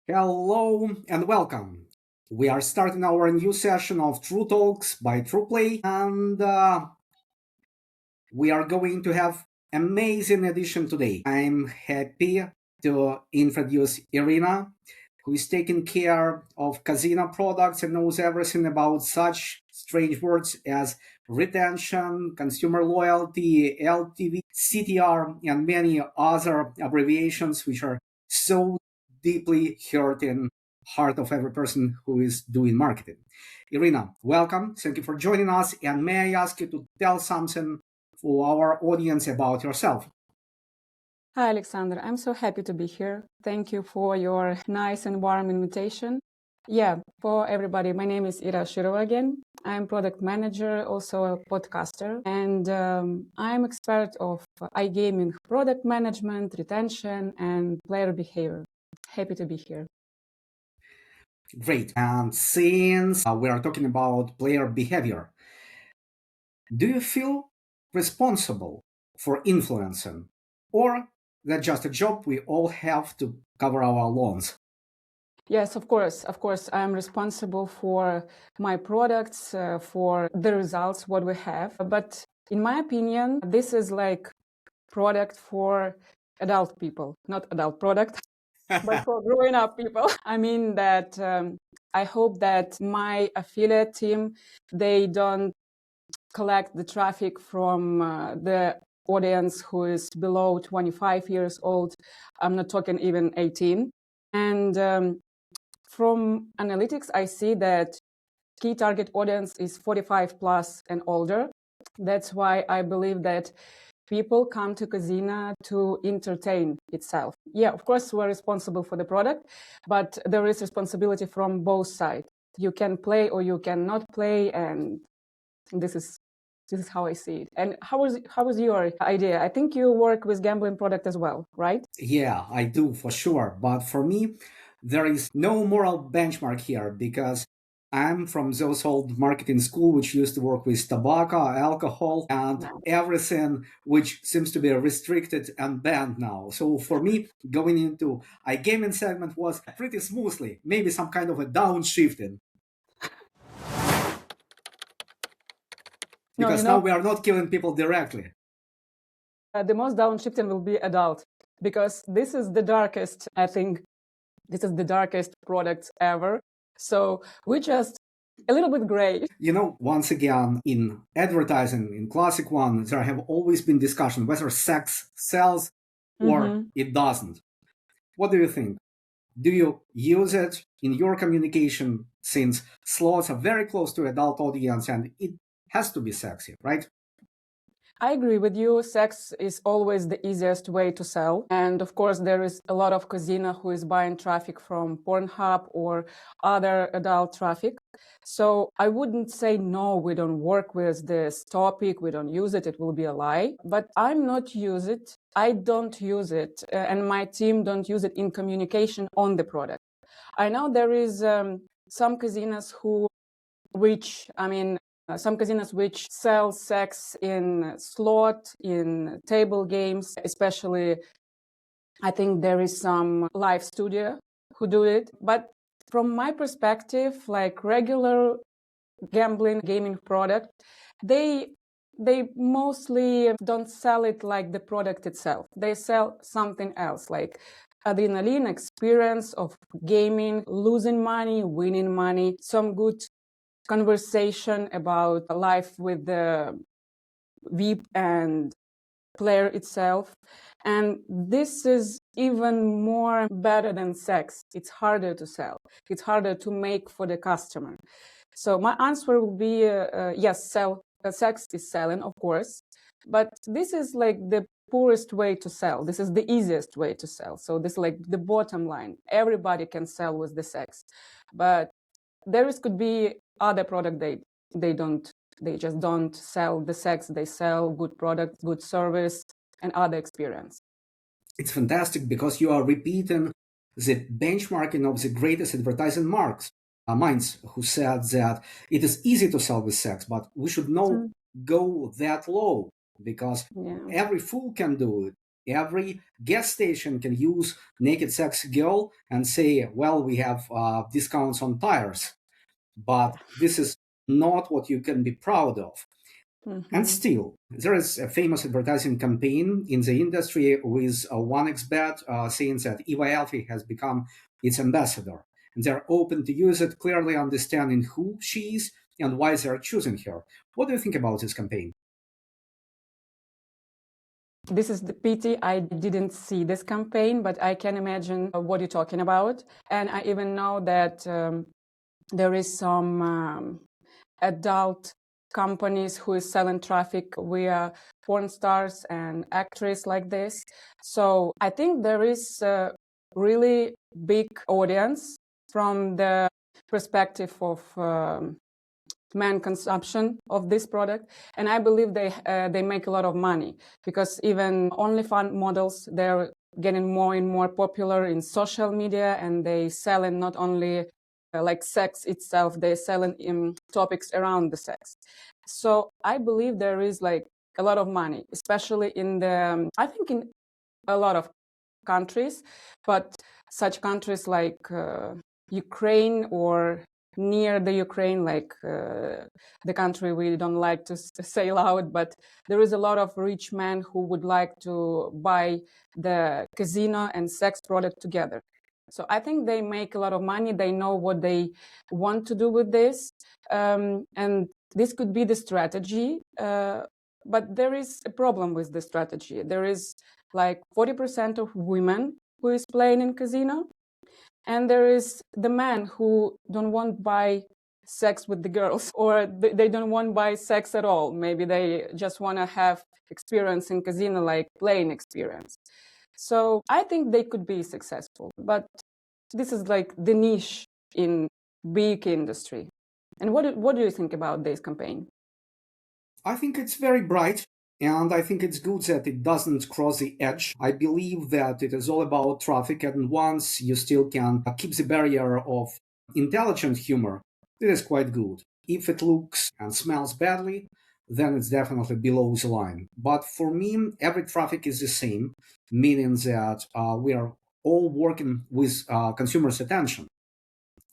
Hello and welcome. We are starting our new session of TrueTalks by Trueplay, and we are going to have amazing edition today. I'm happy to introduce Iryna, who is taking care of casino products and knows everything about such strange words as retention, consumer loyalty, LTV, CTR, and many other abbreviations which are so deeply hurting heart of every person who is doing marketing. Iryna, welcome. Thank you for joining us. And may I ask you to tell something for our audience about yourself? Hi, Alexander. I'm so happy to be here. Thank you for your nice and warm invitation. Yeah, for everybody, my name is Iryna Ashyrova again. I'm product manager, also a podcaster, and I'm expert of iGaming product management, retention, and player behavior. Happy to be here. Great. And since we are talking about player behavior, do you feel responsible for influencing? Or that's just a job we all have to cover our lawns? Yes, of course. Of course, I'm responsible for my products, for the results, what we have. But in my opinion, this is like product for adult people, not adult product, but for growing up people. I mean that I hope that my affiliate team, they don't collect the traffic from the audience who is below 25 years old. I'm not talking even 18. And from analytics, I see that key target audience is 45 plus and older. That's why I believe that people come to casino to entertain itself. Yeah, of course, we're responsible for the product, but there is responsibility from both sides. You can play or you cannot play, and this is how I see it. And how was your idea? I think you work with gambling product as well, right? Yeah, I do for sure. But for me, there is no moral benchmark here because I'm from those old marketing school which used to work with tobacco, alcohol, and everything which seems to be restricted and banned now. So for me, going into iGaming segment was pretty smoothly, maybe some kind of a downshifting. No, Because now we are not killing people directly. The most downshifting will be adult, because this is the darkest, I think, this is the darkest product ever. So we just a little bit gray. You know, once again, in advertising, in classic one, there have always been discussion whether sex sells or it doesn't. What do you think? Do you use it in your communication since slots are very close to adult audience and it has to be sexy, right? I agree with you. Sex is always the easiest way to sell. And of course, there is a lot of casino who is buying traffic from Pornhub or other adult traffic. So I wouldn't say, no, we don't work with this topic. We don't use it. It will be a lie. But I'm not use it. I don't use it. And my team don't use it in communication on the product. I know there is some casinos some casinos which sell sex in slot, in table games, especially I think there is some live studio who do it. But from my perspective, like regular gaming product, they mostly don't sell it like the product itself. They sell something else, like adrenaline experience of gaming, losing money, winning money, some good conversation about life with the VIP and player itself. And this is even more better than sex. It's harder to sell. It's harder to make for the customer. So my answer will be yes, sex is selling, of course, but this is like the poorest way to sell. This is the easiest way to sell. So this is like the bottom line. Everybody can sell with the sex, but could be other product they just don't sell the sex. They sell good product, good service, and other experience. It's fantastic because you are repeating the benchmarking of the greatest advertising minds who said that it is easy to sell with sex, but we should not go that low because every fool can do it. Every gas station can use naked sexy girl and say, well, we have discounts on tires. But this is not what you can be proud of. And still, there is a famous advertising campaign in the industry with 1xBet saying that Eva Elfie has become its ambassador. And they're open to use it, clearly understanding who she is and why they're choosing her. What do you think about this campaign? This is the pity I didn't see this campaign, but I can imagine what you're talking about. And I even know that there is some adult companies who is selling traffic via porn stars and actresses like this. So I think there is a really big audience from the perspective of man consumption of this product, and I believe they make a lot of money, because even OnlyFans models, they're getting more and more popular in social media, and they selling not only like sex itself, they're selling in topics around the sex. So I believe there is like a lot of money, especially in the I think in a lot of countries, but such countries like Ukraine or near the Ukraine, like the country we don't like to say loud, but there is a lot of rich men who would like to buy the casino and sex product together. So I think they make a lot of money. They know what they want to do with this. And this could be the strategy. But there is a problem with the strategy. There is like 40% of women who is playing in casino, and there is the men who don't want to buy sex with the girls, or they don't want to buy sex at all. Maybe they just want to have experience in casino, like playing experience. So I think they could be successful, but this is like the niche in big industry. And what do you think about this campaign? I think it's very bright, and I think it's good that it doesn't cross the edge. I believe that it is all about traffic, and once you still can keep the barrier of intelligent humor, it is quite good. If it looks and smells badly, then it's definitely below the line. But for me, every traffic is the same, meaning that we are all working with consumers' attention.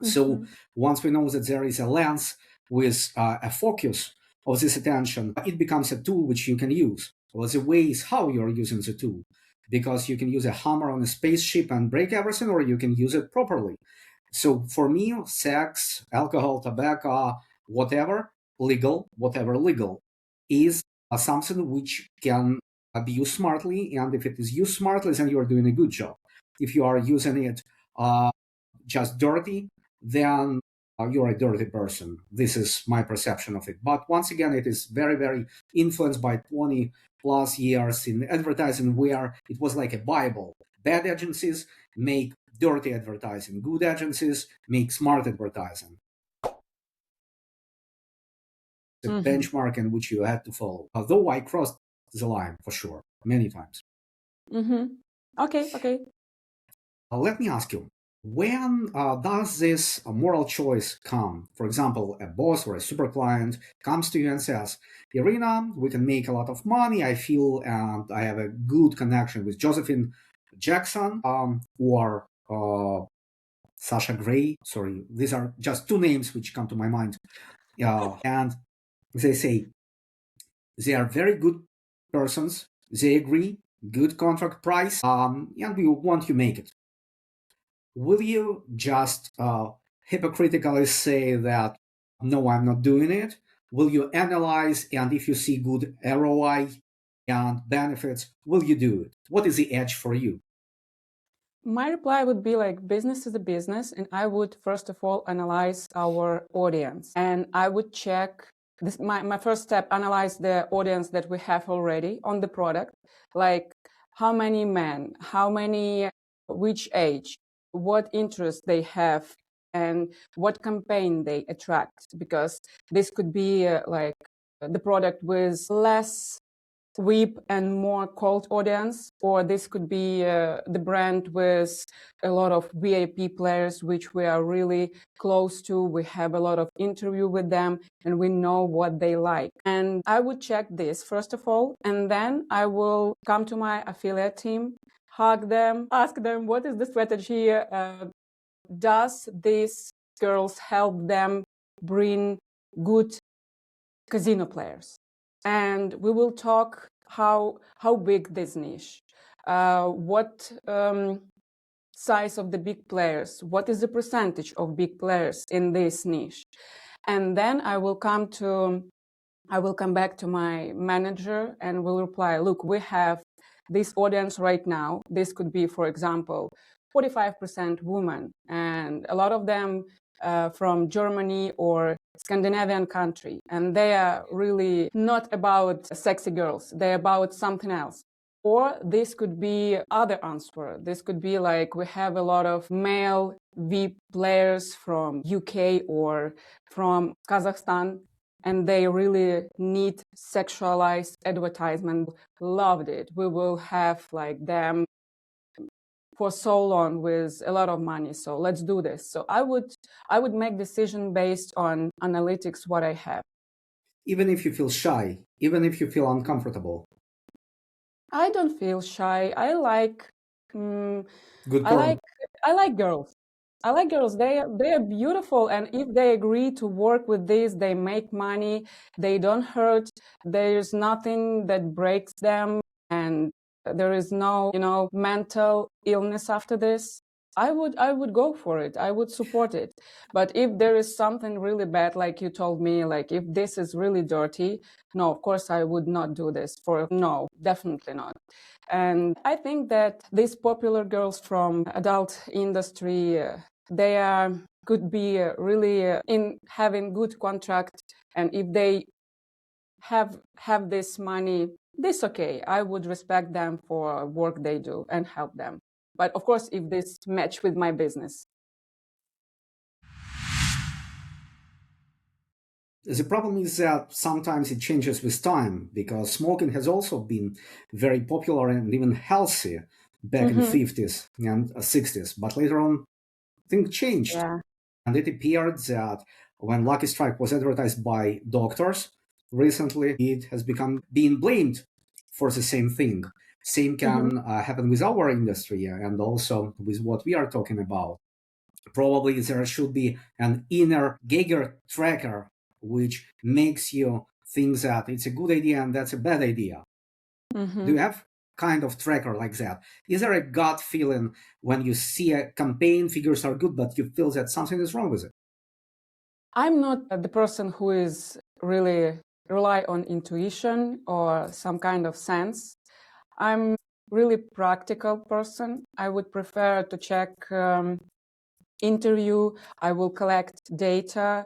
So once we know that there is a lens with a focus of this attention, it becomes a tool which you can use. Well, the way is how you're using the tool, because you can use a hammer on a spaceship and break everything, or you can use it properly. So for me, sex, alcohol, tobacco, whatever legal, is something which can be used smartly. And if it is used smartly, then you are doing a good job. If you are using it just dirty, then you're a dirty person. This is my perception of it. But once again, it is very, very influenced by 20 plus years in advertising, where it was like a Bible. Bad agencies make dirty advertising, good agencies make smart advertising. The benchmark in which you had to follow. Although I crossed the line for sure, many times. Okay. Let me ask you, when does this moral choice come? For example, a boss or a super client comes to you and says, Iryna, we can make a lot of money. I feel and I have a good connection with Josephine Jackson or Sasha Grey. Sorry, these are just two names which come to my mind. And they say they are very good persons. They agree, good contract price, and we want you make it. Will you just hypocritically say that, no, I'm not doing it? Will you analyze, and if you see good ROI and benefits, will you do it? What is the edge for you? My reply would be like, business is a business, and I would first of all analyze our audience, and I would check this. My first step, analyze the audience that we have already on the product, like how many men, how many, which age, what interest they have, and what campaign they attract, because this could be like the product with less VIP and more cold audience, or this could be the brand with a lot of VIP players, which we are really close to. We have a lot of interview with them and we know what they like. And I would check this first of all, and then I will come to my affiliate team, hug them, ask them what is the strategy. Does these girls help them bring good casino players? And we will talk how big this niche, what size of the big players, what is the percentage of big players in this niche. And then I will come back to my manager and will reply, look, we have this audience right now. This could be, for example, 45% women, and a lot of them from Germany or Scandinavian country. And they are really not about sexy girls. They're about something else. Or this could be other answer. This could be like we have a lot of male VIP players from UK or from Kazakhstan, and they really need sexualized advertisement. Loved it. We will have like them for so long with a lot of money. So let's do this. So I would make decision based on analytics, what I have. Even if you feel shy, even if you feel uncomfortable. I don't feel shy. I like Good point. I like girls. I like girls. They are beautiful, and if they agree to work with this, they make money. They don't hurt. There's nothing that breaks them, and there is no mental illness after this. I would go for it. I would support it. But if there is something really bad, like you told me, like if this is really dirty, no, of course I would not do this. No, definitely not. And I think that these popular girls from adult industry, they could be really in having good contract, and if they have this money, this okay. I would respect them for work they do and help them. But of course, if this match with my business. The problem is that sometimes it changes with time, because smoking has also been very popular and even healthy back in the 50s and 60s. But later on, things changed. Yeah. And it appeared that when Lucky Strike was advertised by doctors, recently it has become being blamed for the same thing. Same can happen with our industry and also with what we are talking about. Probably there should be an inner Geiger tracker which makes you think that it's a good idea and that's a bad idea. Do you have kind of tracker like that? Is there a gut feeling when you see a campaign, figures are good, but you feel that something is wrong with it? I'm not the person who is really rely on intuition or some kind of sense. I'm really practical person. I would prefer to check interview. I will collect data.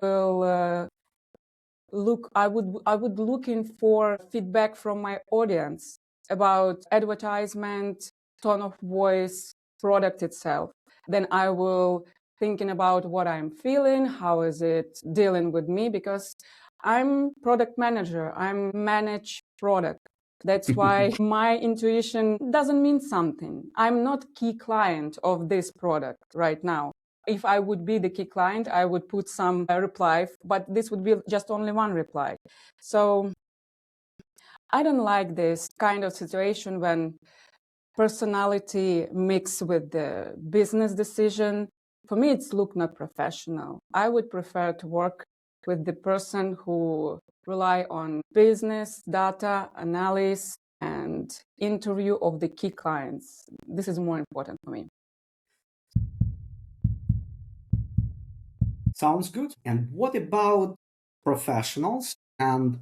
I would looking for feedback from my audience about advertisement, tone of voice, product itself. Then I will thinking about what I'm feeling, how is it dealing with me, because I'm product manager. I'm manage product. That's why my intuition doesn't mean something. I'm not key client of this product right now. If I would be the key client, I would put some reply, but this would be just only one reply. So I don't like this kind of situation when personality mix with the business decision. For me, it's look not professional. I would prefer to work with the person who rely on business, data, analysis, and interview of the key clients. This is more important for me. Sounds good. And what about professionals? And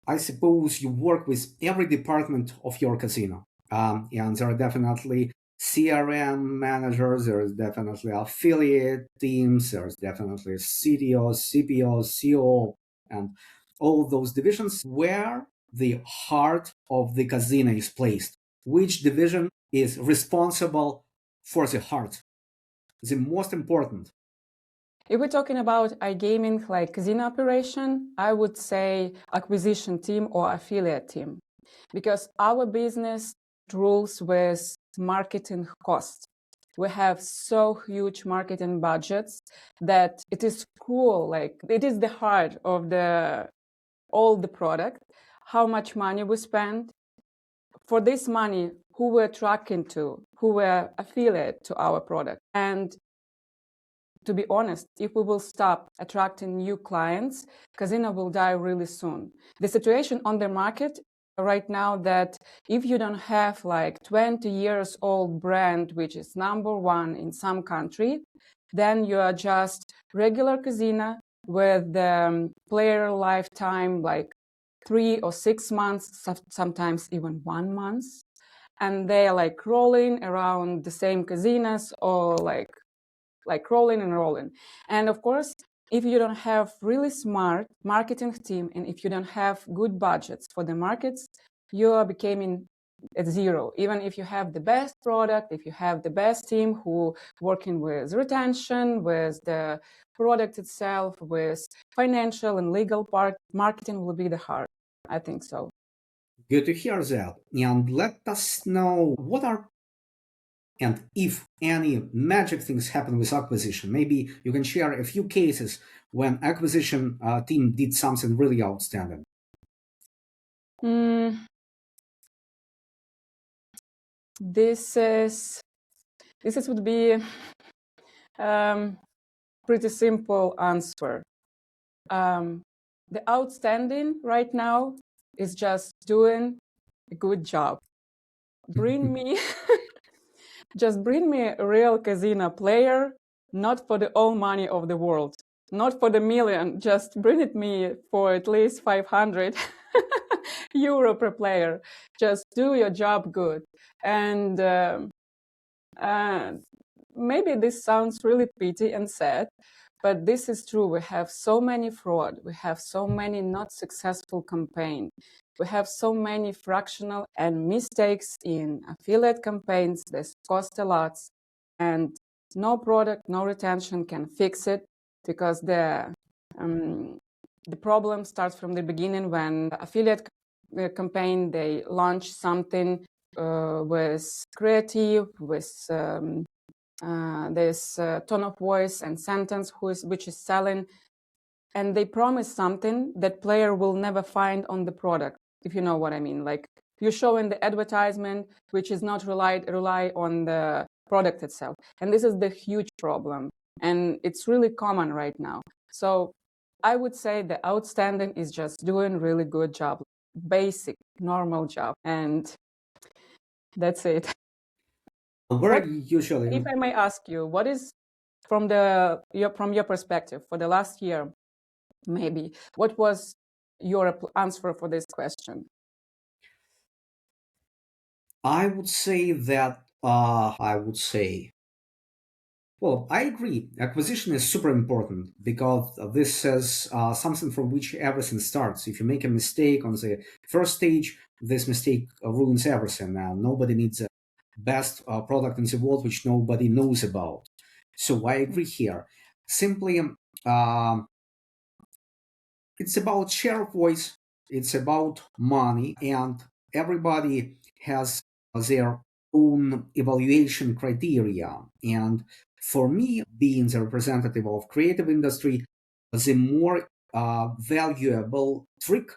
I suppose you work with every department of your casino. And there are definitely CRM managers, there's definitely affiliate teams, there's definitely CTOs, CPOs, CO, and all those divisions where the heart of the casino is placed. Which division is responsible for the heart? The most important. If we're talking about iGaming, like casino operation, I would say acquisition team or affiliate team. because our business rules with marketing costs. We have so huge marketing budgets that it is cruel. Like, it is the heart of all the product, how much money we spend. For this money, who we're tracking to, who we're affiliate to our product. And to be honest, if we will stop attracting new clients, casino will die really soon. The situation on the market right now that if you don't have like 20 years old brand, which is number one in some country, then you are just regular casino with the player lifetime like 3 or 6 months, sometimes even 1 month. And they are like rolling around the same casinos or like rolling and rolling. And of course, if you don't have really smart marketing team and if you don't have good budgets for the markets, you are becoming at zero. Even if you have the best product, if you have the best team who working with retention, with the product itself, with financial and legal part, marketing will be the hard. I think so. Good to hear that. And let us know what are and if any magic things happen with acquisition. Maybe you can share a few cases when acquisition team did something really outstanding. This would be pretty simple answer. The outstanding right now is just doing a good job. Just bring me a real casino player, not for the all money of the world, not for the million. Just bring it me for at least 500 euro per player. Just do your job good. And maybe this sounds really pity and sad, but this is true. We have so many fraud. We have so many not successful campaigns. We have so many fractional and mistakes in affiliate campaigns. This cost a lot, and no product, no retention can fix it, because the problem starts from the beginning when the affiliate campaign, they launch something with creative, with this tone of voice and sentence which is selling, and they promise something that player will never find on the product, if you know what I mean. Like, you show in the advertisement, which is not rely on the product itself. And this is the huge problem. And it's really common right now. So I would say the outstanding is just doing really good job, basic, normal job. And that's it. Usually, if I may ask you, what is from your perspective for the last year, maybe, what was your answer for this question? I would say that well, I agree. Acquisition is super important because this is something from which everything starts. If you make a mistake on the first stage, this mistake ruins everything. Nobody needs a best product in the world which nobody knows about. So I agree here. Simply, it's about share of voice, it's about money, and everybody has their own evaluation criteria. And for me, being the representative of creative industry, the more valuable trick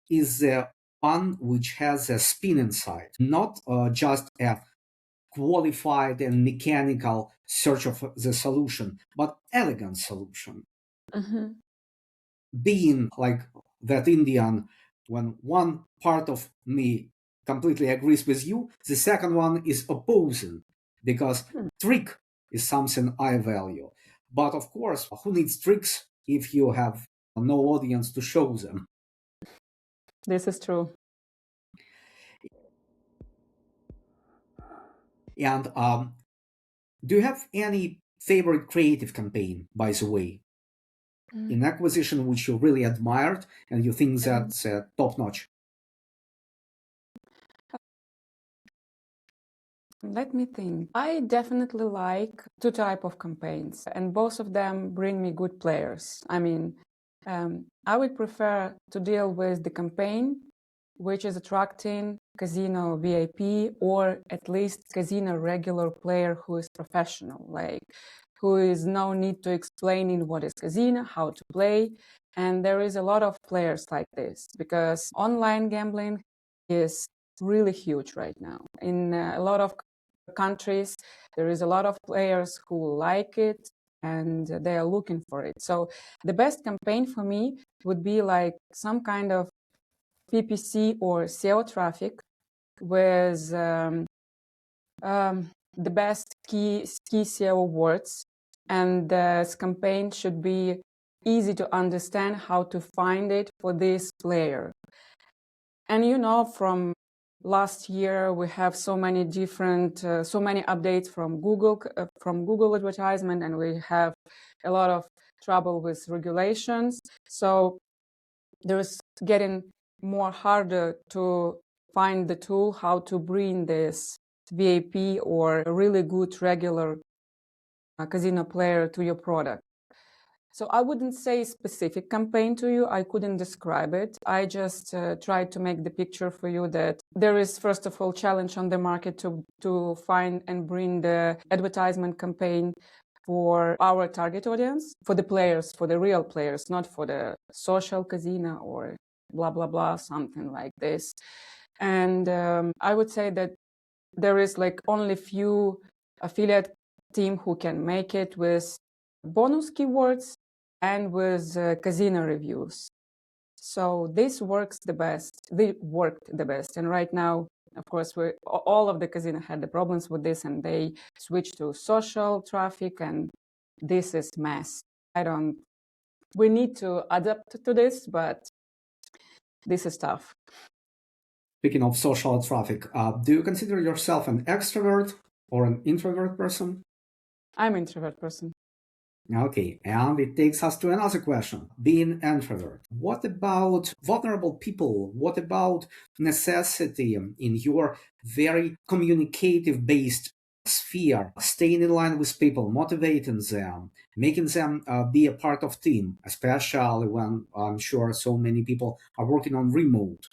is the one which has a spin inside, not just a qualified and mechanical search of the solution, but elegant solution. Mm-hmm. Being like that Indian, when one part of me completely agrees with you, the second one is opposing, because trick is something I value. But of course, who needs tricks if you have no audience to show them? This is true. And do you have any favorite creative campaign, by the way, in acquisition which you really admired and you think that's top notch? Let me think. I definitely like two type of campaigns, and both of them bring me good players. I mean, I would prefer to deal with the campaign which is attracting casino VIP or at least casino regular player who is professional, like who is no need to explaining what is casino, how to play. And there is a lot of players like this because online gambling is really huge right now. In a lot of countries, there is a lot of players who like it and they are looking for it. So the best campaign for me would be like some kind of PPC or SEO traffic with the best key SEO words, and this campaign should be easy to understand how to find it for this player. And you know, from last year we have so many different so many updates from Google advertisement, and we have a lot of trouble with regulations. So there's getting more harder to find the tool how to bring this VIP or a really good regular casino player to your product. So I wouldn't say specific campaign to you. I couldn't describe it. I just tried to make the picture for you that there is, first of all, challenge on the market to find and bring the advertisement campaign for our target audience, for the players, for the real players, not for the social casino or blah, blah, blah, something like this. And I would say that there is like only few affiliate team who can make it with bonus keywords and with casino reviews. So this works the best. They worked the best. And right now, of course, all of the casino had the problems with this, and they switched to social traffic, and this is mess. We need to adapt to this, but this is tough. Speaking of social traffic, do you consider yourself an extrovert or an introvert person? I'm an introvert person. Okay, and it takes us to another question. Being introvert, what about vulnerable people? What about necessity in your very communicative based sphere, staying in line with people, motivating them, making them be a part of team, especially when I'm sure so many people are working on remote?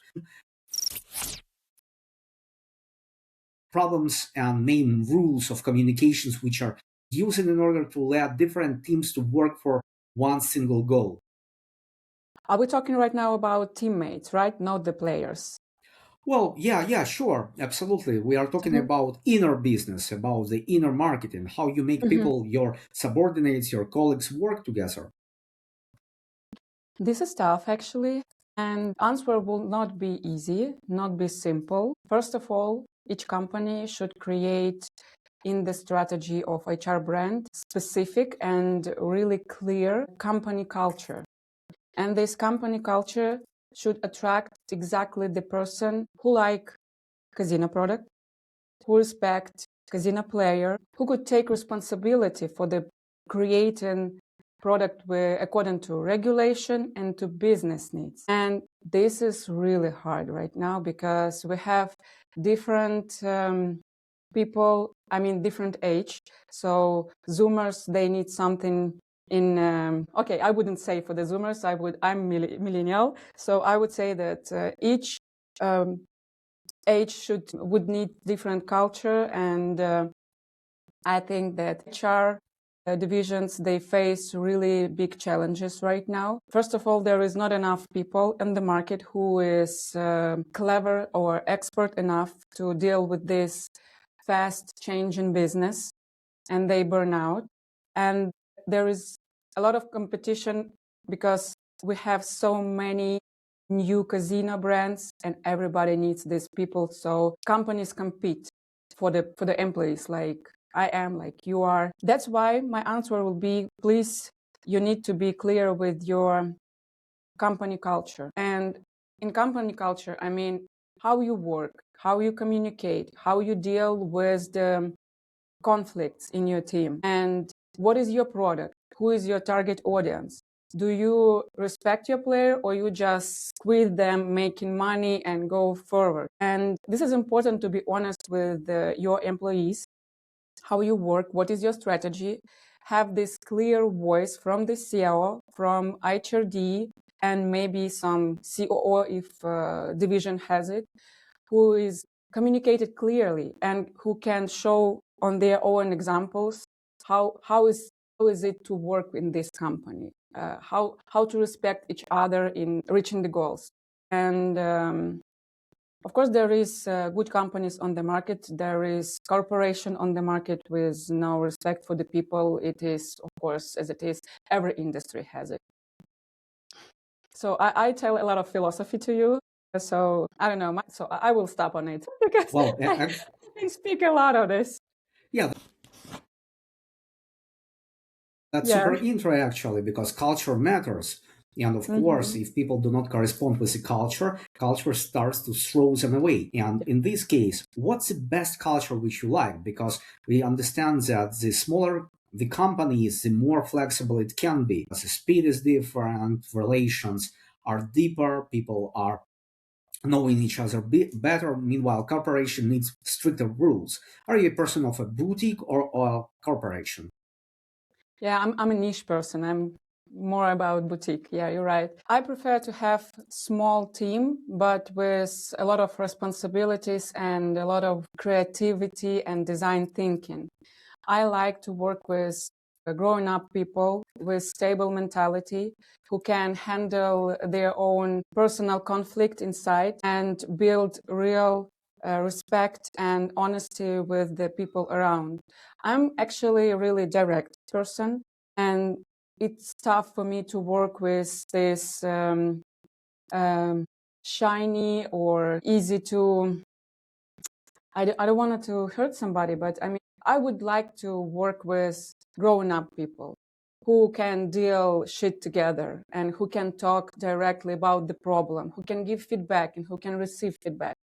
Problems and main rules of communications which are used in order to let different teams to work for one single goal. Are we talking right now about teammates, right? Not the players. Well, yeah, sure, absolutely. We are talking about inner business, about the inner marketing, how you make people, your subordinates, your colleagues work together. This is tough, actually, and answer will not be easy, not be simple. First of all, each company should create in the strategy of HR brand specific and really clear company culture. And this company culture should attract exactly the person who like casino product, who respect casino player, who could take responsibility for the creating product according to regulation and to business needs. And this is really hard right now because we have different people, different age. So Zoomers, they need something in, okay, I wouldn't say for the Zoomers, I'm millennial. So I would say that each age would need different culture, and I think that HR divisions, they face really big challenges right now. First of all, there is not enough people in the market who is clever or expert enough to deal with this fast change in business, and they burn out. And there is a lot of competition because we have so many new casino brands and everybody needs these people. So companies compete for the employees, like I am, like you are. That's why my answer will be, please, you need to be clear with your company culture. And in company culture, I mean how you work, how you communicate, how you deal with the conflicts in your team, and what is your product, who is your target audience. Do you respect your player, or you just squeeze them making money and go forward? And this is important to be honest with your employees, how you work, what is your strategy. Have this clear voice from the CEO, from HRD, and maybe some COO if division has it, who is communicated clearly and who can show on their own examples how is it to work in this company, how to respect each other in reaching the goals. And of course, there is good companies on the market. There is corporation on the market with no respect for the people. It is, of course, as it is, every industry has it. So I tell a lot of philosophy to you. So I don't know. So I will stop on it because I speak a lot of this. Yeah, that's super interesting actually, because culture matters. And of course, if people do not correspond with the culture starts to throw them away. And in this case, what's the best culture which you like? Because we understand that the smaller the company is, the more flexible it can be. The speed is different, relations are deeper, people are knowing each other better. Meanwhile, corporation needs stricter rules. Are you a person of a boutique or a corporation? Yeah, I'm a niche person. I'm more about boutique. Yeah, you're right. I prefer to have small team, but with a lot of responsibilities and a lot of creativity and design thinking. I like to work with growing up people with stable mentality who can handle their own personal conflict inside and build real respect and honesty with the people around. I'm actually a really direct person, and it's tough for me to work with this shiny or easy to. I don't want to hurt somebody, but I mean, I would like to work with grown up people who can deal shit together and who can talk directly about the problem, who can give feedback and who can receive feedback.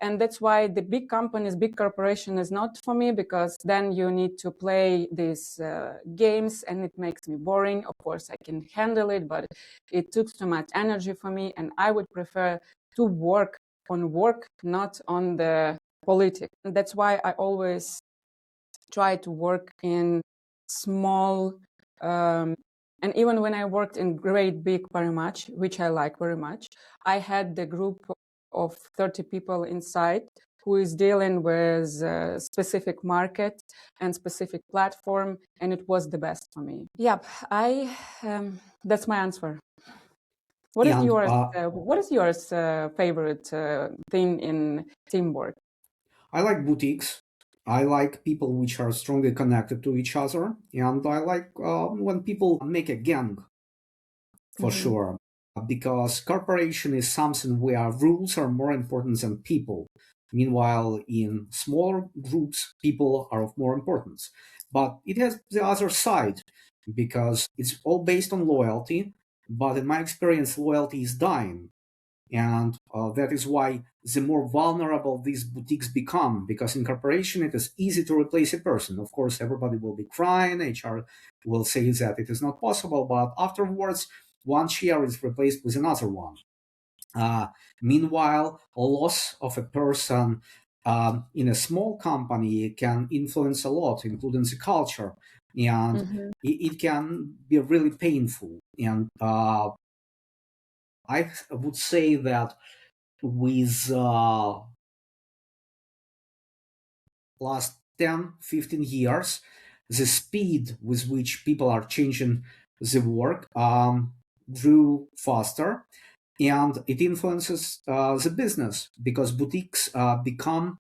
And that's why the big companies, big corporation is not for me, because then you need to play these games and it makes me boring. Of course, I can handle it, but it took too much energy for me. And I would prefer to work on work, not on the politics. And that's why I always try to work in small, and even when I worked in great big very much, which I like very much, I had the group of 30 people inside who is dealing with a specific market and specific platform, and it was the best for me. Yep, that's my answer. What is yours? What is yours favorite thing in teamwork? I like boutiques. I like people which are strongly connected to each other, and I like when people make a gang, for sure, because corporation is something where rules are more important than people. Meanwhile, in smaller groups, people are of more importance. But it has the other side, because it's all based on loyalty. But in my experience, loyalty is dying. And that is why the more vulnerable these boutiques become, because in corporation it is easy to replace a person. Of course, everybody will be crying, HR will say that it is not possible, but afterwards, one chair is replaced with another one. Meanwhile, a loss of a person in a small company can influence a lot, including the culture, and it can be really painful. And I would say that with last 10, 15 years, the speed with which people are changing the work grew faster, and it influences the business, because boutiques become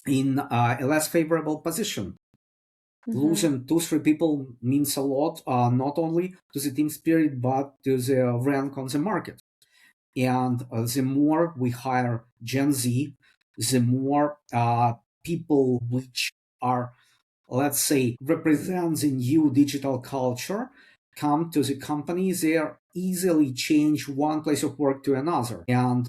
in a less favorable position. Losing 2-3 people means a lot, not only to the team spirit, but to the rank on the market. And the more we hire Gen Z, the more people which are, let's say, represent the new digital culture come to the company. They are easily change one place of work to another, and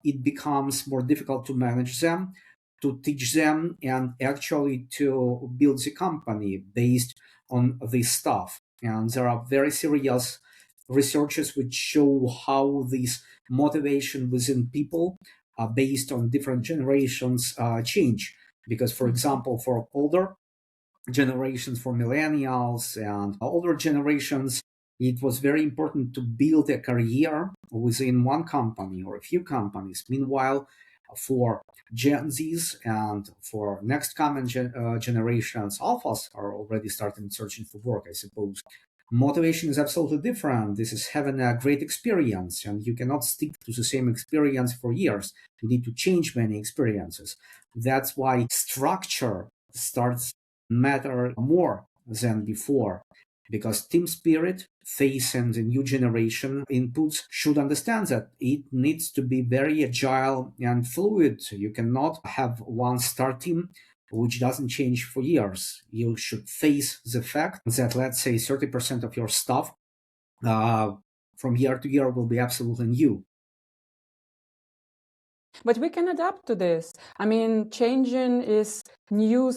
it becomes more difficult to manage them, to teach them, and actually to build the company based on this stuff. And there are very serious researches which show how this motivation within people based on different generations change. Because, for example, for older generations, for millennials and older generations, It was very important to build a career within one company or a few companies. Meanwhile, for Gen Zs and for next coming generations, alphas are already starting searching for work, I suppose. Motivation is absolutely different. This is having a great experience, and you cannot stick to the same experience for years. You need to change many experiences. That's why structure starts matter more than before, because team spirit, faith, and the new generation inputs should understand that it needs to be very agile and fluid. You cannot have one star team which doesn't change for years. You should face the fact that, let's say, 30% of your stuff from year to year will be absolutely new. But we can adapt to this. I mean, changing is new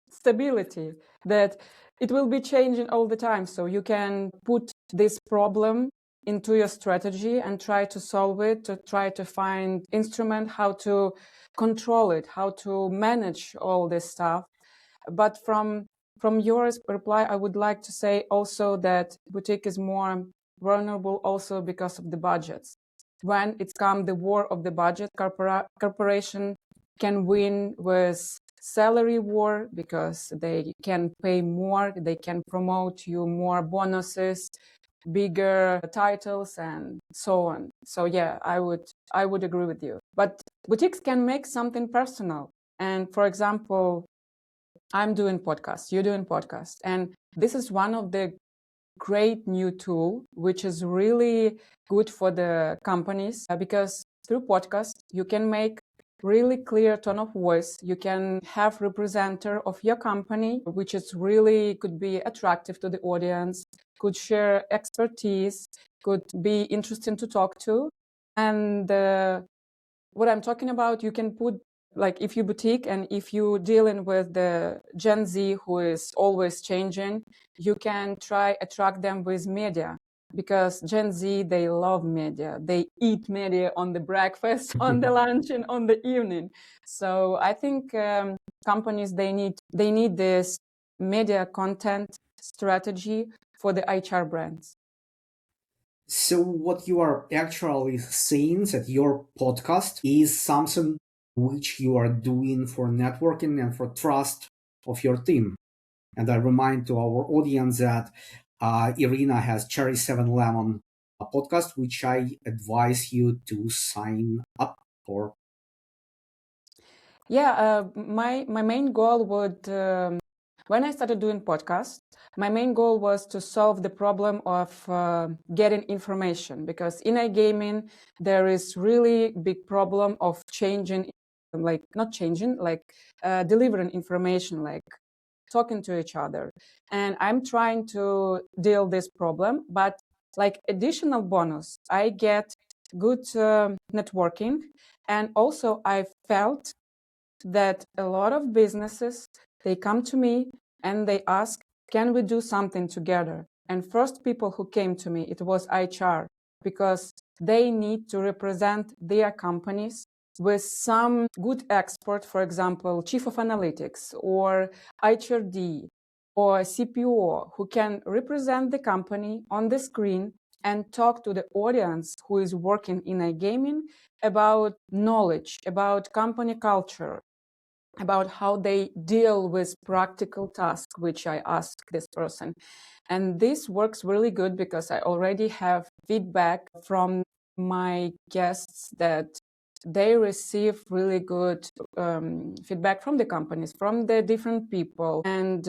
stability, that it will be changing all the time. So you can put this problem into your strategy and try to solve it, to try to find instrument how to control it, how to manage all this stuff. But from your reply, I would like to say also that boutique is more vulnerable also because of the budgets. When it's come the war of the budget, corporation can win with salary war because they can pay more, they can promote you more bonuses, bigger titles, and so on. So yeah, I would agree with you. But boutiques can make something personal. And for example, I'm doing podcasts, you're doing podcasts, and this is one of the great new tool which is really good for the companies, because through podcast you can make really clear tone of voice. You can have representative of your company, which is really could be attractive to the audience, could share expertise, could be interesting to talk to. And what I'm talking about, you can put, like, if you boutique and if you dealing with the Gen Z who is always changing, you can try attract them with media, because Gen Z, they love media. They eat media on the breakfast, on the lunch, and on the evening. So I think companies, they need this media content strategy for the HR brands. So what you are actually saying that your podcast is something which you are doing for networking and for trust of your team. And I remind to our audience that Iryna has Cherry 7 Lemon, a podcast, which I advise you to sign up for. Yeah, my main goal would, when I started doing podcasts, my main goal was to solve the problem of getting information, because in iGaming there is really big problem of changing, like not changing, like delivering information, like talking to each other. And I'm trying to deal this problem, but like additional bonus, I get good networking, and also I felt that a lot of businesses, they come to me and they ask, can we do something together? And first people who came to me, it was HR, because they need to represent their companies with some good expert, for example, chief of analytics or HRD or CPO, who can represent the company on the screen and talk to the audience who is working in iGaming about knowledge, about company culture, about how they deal with practical tasks, which I ask this person. And this works really good because I already have feedback from my guests that they receive really good feedback from the companies, from the different people. And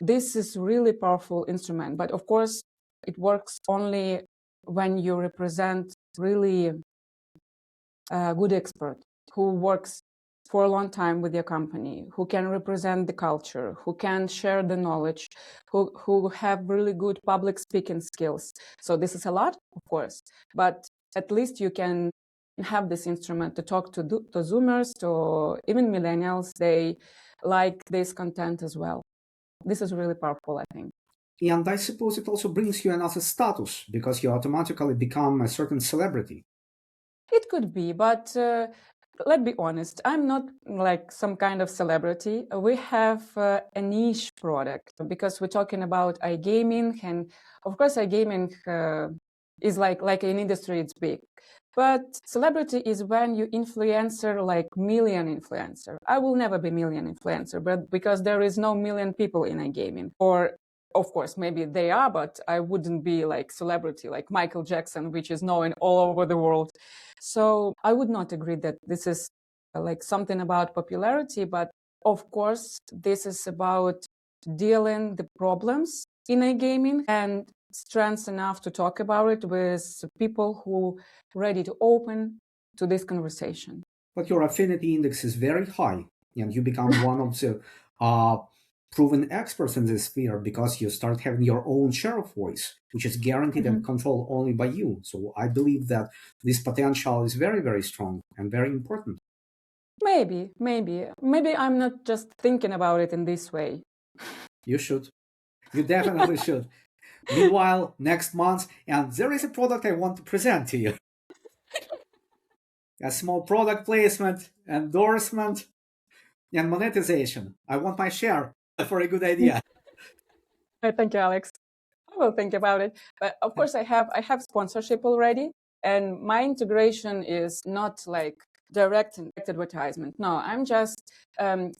this is really powerful instrument. But of course, it works only when you represent really a good expert who works for a long time with your company, who can represent the culture, who can share the knowledge, who have really good public speaking skills. So this is a lot, of course, but at least you can have this instrument to talk to Zoomers, to even millennials. They like this content as well. This is really powerful, I think. And I suppose it also brings you another status because you automatically become a certain celebrity. It could be, but let's be honest, I'm not like some kind of celebrity. We have a niche product because we're talking about iGaming, and of course iGaming is like an industry, it's big. But celebrity is when you influencer like million influencer. I will never be million influencer, but because there is no million people in iGaming. Or of course, maybe they are, but I wouldn't be like celebrity like Michael Jackson, which is known all over the world. So I would not agree that this is like something about popularity, but of course, this is about dealing the problems in iGaming and strengths enough to talk about it with people who are ready to open to this conversation. But your affinity index is very high, and you become one of the proven experts in this sphere because you start having your own share of voice, which is guaranteed and controlled only by you. So I believe that this potential is very, very strong and very important. Maybe I'm not just thinking about it in this way. You should. You definitely should. Meanwhile, next month, and there is a product I want to present to you. A small product placement, endorsement, and monetization. I want my share for a good idea. Thank you, Alex. I will think about it. But of course, I have sponsorship already, and my integration is not like direct advertisement. No, I'm just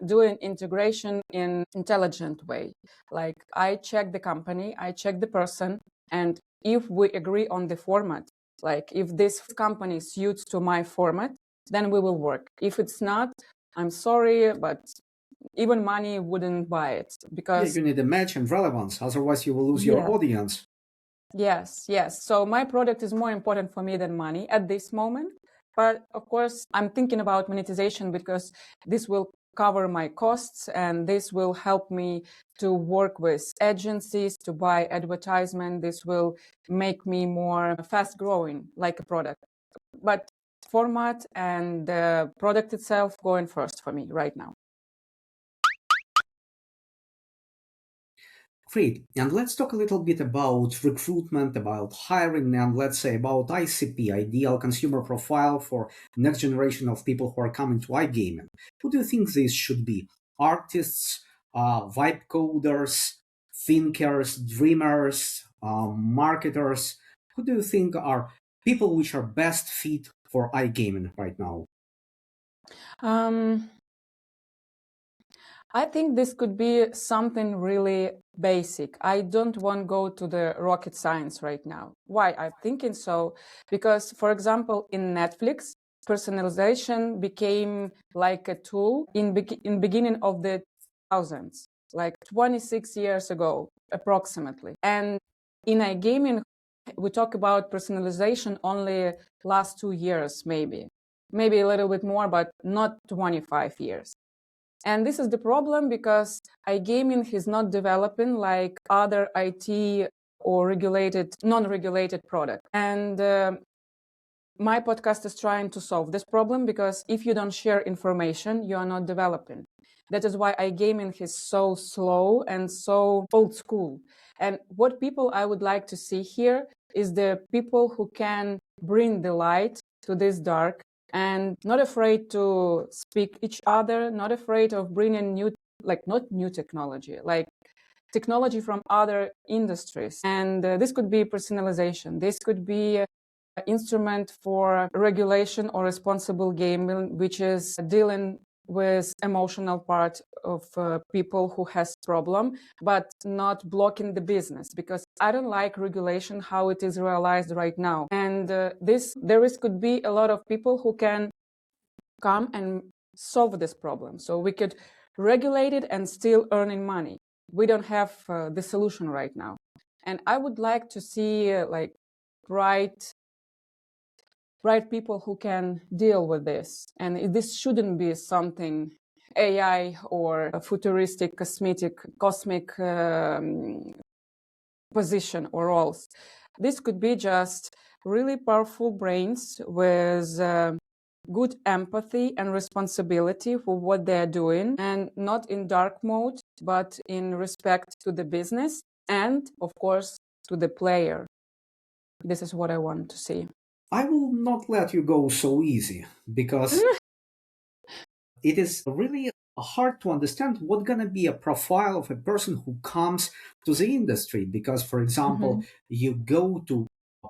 doing integration in intelligent way. Like I check the company, I check the person, and if we agree on the format, like if this company suits to my format, then we will work. If it's not, I'm sorry, but even money wouldn't buy it because you need a match and relevance, otherwise you will lose your audience. Yes. So my product is more important for me than money at this moment. But of course, I'm thinking about monetization because this will cover my costs and this will help me to work with agencies to buy advertisement. This will make me more fast growing like a product. But format and the product itself going first for me right now. Great. And let's talk a little bit about recruitment, about hiring, and let's say about ICP, ideal consumer profile for next generation of people who are coming to iGaming. Who do you think these should be? Artists, vibe coders, thinkers, dreamers, marketers? Who do you think are people which are best fit for iGaming right now? I think this could be something really basic. I don't want to go to the rocket science right now. Why I'm thinking so? Because, for example, in Netflix, personalization became like a tool in beginning of the thousands, like 26 years ago, approximately. And in iGaming, we talk about personalization only last 2 years, maybe a little bit more, but not 25 years. And this is the problem because iGaming is not developing like other IT or non-regulated product. And my podcast is trying to solve this problem because if you don't share information, you are not developing. That is why iGaming is so slow and so old school. And what people I would like to see here is the people who can bring the light to this dark and not afraid to speak each other, not afraid of bringing not new technology, like technology from other industries. And this could be personalization. This could be an instrument for regulation or responsible gaming, which is dealing with emotional part of people who has problem, but not blocking the business, because I don't like regulation how it is realized right now. And there could be a lot of people who can come and solve this problem. So we could regulate it and still earning money. We don't have the solution right now. And I would like to see right people who can deal with this. And this shouldn't be something AI or a futuristic, cosmic position or roles. This could be just really powerful brains with good empathy and responsibility for what they're doing, and not in dark mode, but in respect to the business and, of course, to the player. This is what I want to see. I will not let you go so easy because it is really hard to understand what's going to be a profile of a person who comes to the industry. Because, for example, you go to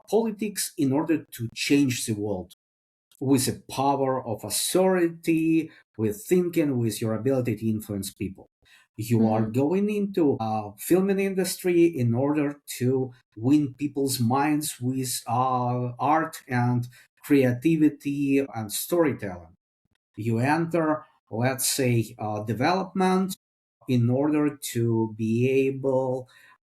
politics in order to change the world with the power of authority, with thinking, with your ability to influence people. You are going into filming industry in order to win people's minds with art and creativity and storytelling. You enter, let's say, development in order to be able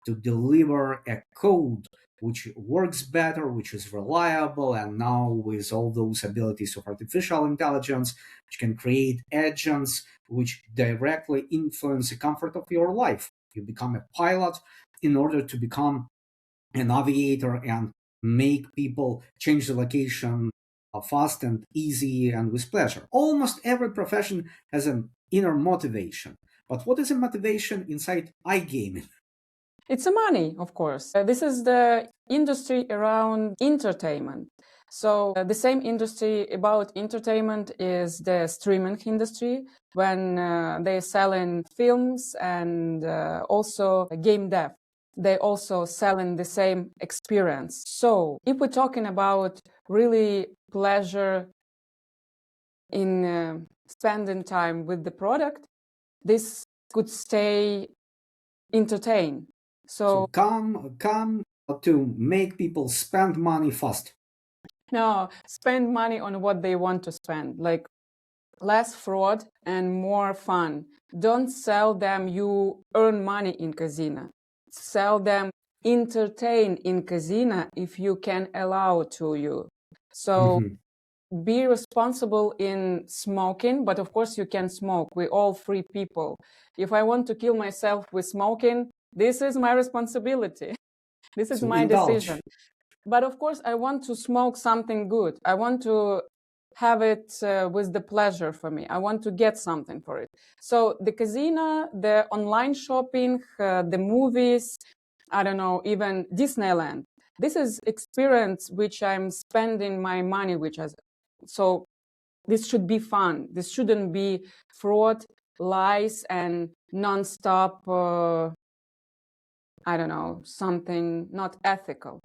to deliver a code which works better, which is reliable, and now with all those abilities of artificial intelligence, which can create agents which directly influence the comfort of your life. You become a pilot in order to become an aviator and make people change the location fast and easy and with pleasure. Almost every profession has an inner motivation. But what is a motivation inside iGaming? It's a money, of course. This is the industry around entertainment. So the same industry about entertainment is the streaming industry, when they're selling films and also game dev. They also selling the same experience. So if we're talking about really pleasure in spending time with the product, this could stay entertain. So come to make people spend money fast. No, spend money on what they want to spend, like less fraud and more fun. Don't sell them you earn money in casino. Sell them entertain in casino if you can allow to you. So be responsible in smoking, but of course you can smoke. We're all free people. If I want to kill myself with smoking, this is my responsibility. This is So my indulge. decision. But of course, I want to smoke something good. I want to have it with the pleasure for me. I want to get something for it. So the casino, the online shopping, the movies, I don't know, even Disneyland. This is experience which I'm spending my money, so this should be fun. This shouldn't be fraud, lies, and nonstop I don't know, something not ethical.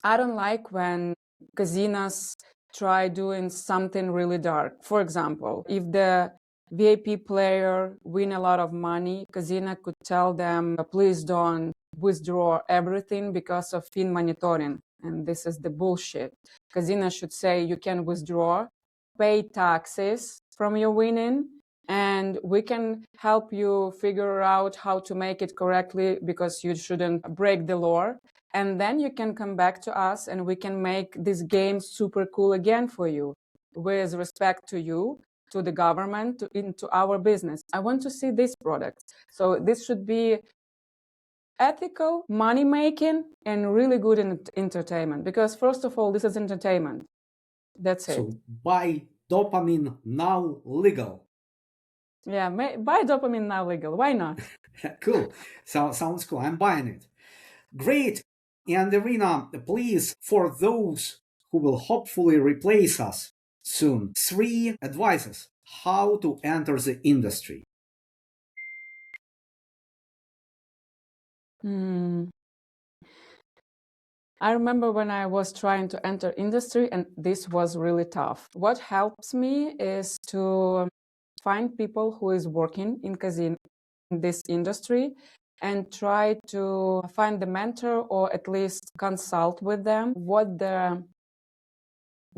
I don't like when casinos try doing something really dark. For example, if the VIP player win a lot of money, casino could tell them, please don't withdraw everything because of fin monitoring. And this is the bullshit. Casino should say you can withdraw, pay taxes from your winning, and we can help you figure out how to make it correctly, because you shouldn't break the law. And then you can come back to us and we can make this game super cool again for you, with respect to you, to the government, into our business. I want to see this product. So this should be ethical, money making, and really good in entertainment. Because first of all, this is entertainment. That's it. So buy dopamine now legal. Yeah, buy dopamine now legal. Why not? Cool. So sounds cool. I'm buying it. Great. And Iryna, please, for those who will hopefully replace us soon, 3 advices how to enter the industry. I remember when I was trying to enter industry, and this was really tough. What helps me is to find people who is working in casino, in this industry, and try to find the mentor, or at least consult with them what the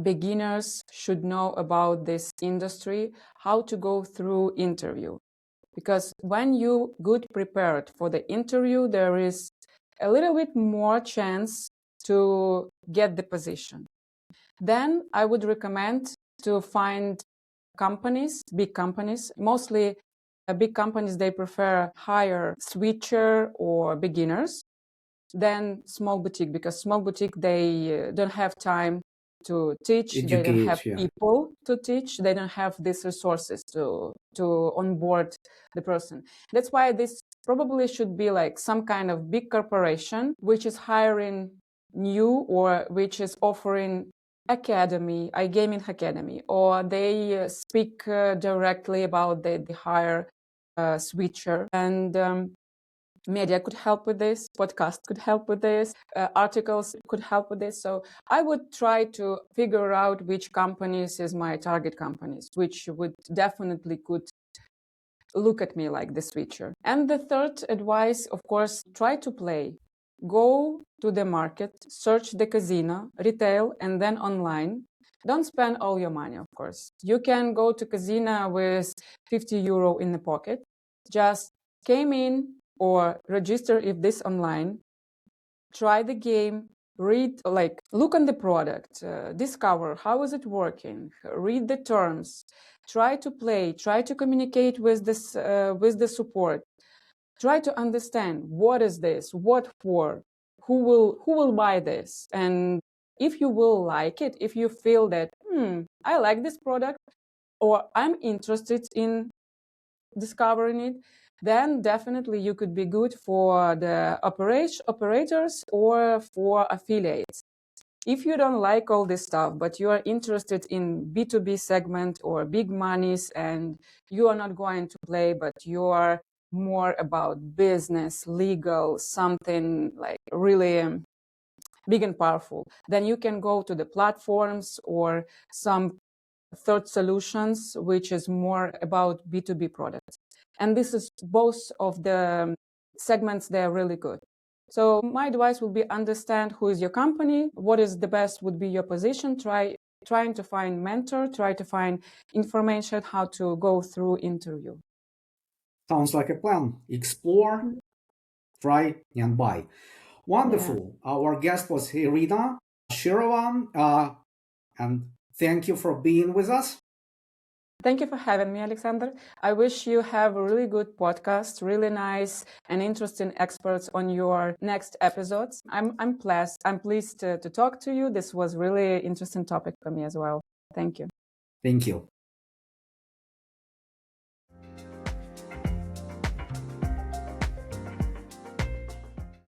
beginners should know about this industry, how to go through interview. Because when you good prepared for the interview, there is a little bit more chance to get the position. Then I would recommend to find companies, big companies, mostly big companies, they prefer hire switcher or beginners than small boutique, because small boutique, they don't have time to teach. They don't have people to teach. They don't have these resources to onboard the person. That's why this probably should be like some kind of big corporation which is hiring new, or which is offering academy, iGaming academy, or they speak directly about the hire switcher. And media could help with this, podcast could help with this, articles could help with this. So I would try to figure out which companies is my target companies, which would definitely could look at me like the switcher. And the third advice, of course, try to play. Go to the market, search the casino, retail, and then online. Don't spend all your money, of course. You can go to casino with 50 euro in the pocket. Just came in or register if this online. Try the game, read, like look on the product, discover how is it working, read the terms, try to play, try to communicate with this with the support, try to understand what is this, what for, who will buy this, and if you will like it, if you feel that I like this product or I'm interested in discovering it, then definitely you could be good for the operators or for affiliates. If you don't like all this stuff, but you are interested in B2B segment or big monies and you are not going to play, but you are more about business, legal, something like really big and powerful, then you can go to the platforms or some third solutions, which is more about B2B products. And this is both of the segments, they're really good. So my advice would be understand who is your company, what is the best would be your position, trying to find mentor, try to find information how to go through interview. Sounds like a plan. Explore, try, and buy. Wonderful. Yeah. Our guest was Iryna Ashyrova, and thank you for being with us. Thank you for having me, Alexander. I wish you have a really good podcast, really nice and interesting experts on your next episodes. I'm pleased to talk to you. This was really interesting topic for me as well. Thank you. Thank you.